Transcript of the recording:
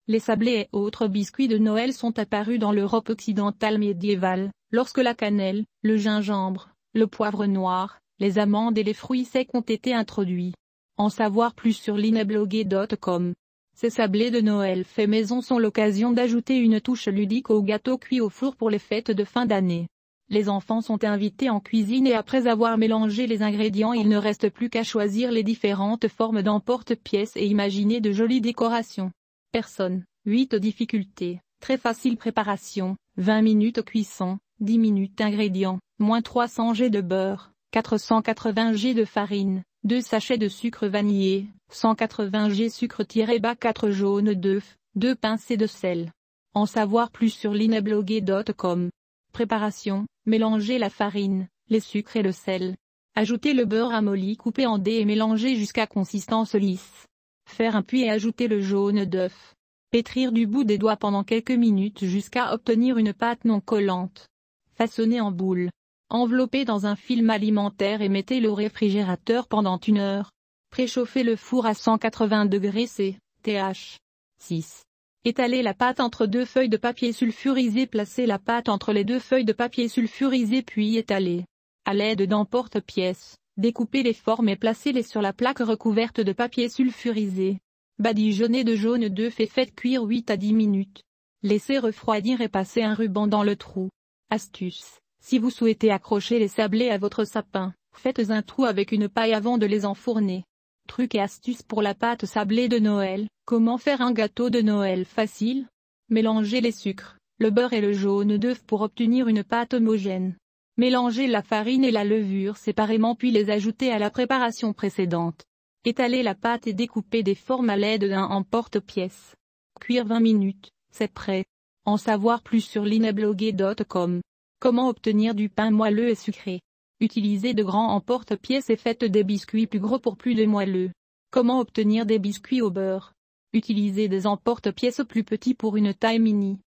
Les sablés et autres biscuits de Noël sont apparus dans l'Europe occidentale médiévale, lorsque la cannelle, le gingembre, le poivre noir, les amandes et les fruits secs ont été introduits. En savoir plus sur lineblogué.com. Ces sablés de Noël faits maison sont l'occasion d'ajouter une touche ludique au gâteau cuit au four pour les fêtes de fin d'année. Les enfants sont invités en cuisine et après avoir mélangé les ingrédients, il ne reste plus qu'à choisir les différentes formes d'emporte-pièces et imaginer de jolies décorations. Personnes, 8 difficultés, très facile préparation, 20 minutes cuisson, 10 minutes ingrédients, moins 300 g de beurre, 480 g de farine, 2 sachets de sucre vanillé, 180 g sucre-bas 4 jaunes d'œufs, 2 pincées de sel. En savoir plus sur lineblogué.com. Préparation, mélangez la farine, les sucres et le sel. Ajoutez le beurre amolli coupé en dés et mélangez jusqu'à consistance lisse. Faire un puits et ajouter le jaune d'œuf. Pétrir du bout des doigts pendant quelques minutes jusqu'à obtenir une pâte non collante. Façonner en boule. Enveloppez dans un film alimentaire et mettez-le au réfrigérateur pendant 1 heure. Préchauffez le four à 180 degrés C, TH. 6. Étalez la pâte entre 2 feuilles de papier sulfurisé. Placez la pâte entre les 2 feuilles de papier sulfurisé puis étalez. À l'aide d'emporte-pièces, découpez les formes et placez-les sur la plaque recouverte de papier sulfurisé. Badigeonnez de jaune d'œuf et faites cuire 8 à 10 minutes. Laissez refroidir et passez un ruban dans le trou. Astuce. Si vous souhaitez accrocher les sablés à votre sapin, faites un trou avec une paille avant de les enfourner. Trucs et astuces pour la pâte sablée de Noël. Comment faire un gâteau de Noël facile? Mélangez les sucres, le beurre et le jaune d'œuf pour obtenir une pâte homogène. Mélangez la farine et la levure séparément puis les ajoutez à la préparation précédente. Étalez la pâte et découpez des formes à l'aide d'un emporte-pièces. Cuire 20 minutes, c'est prêt. En savoir plus sur lineblogué.com. Comment obtenir du pain moelleux et sucré? Utilisez de grands emporte-pièces et faites des biscuits plus gros pour plus de moelleux. Comment obtenir des biscuits au beurre? Utilisez des emporte-pièces plus petits pour une taille mini.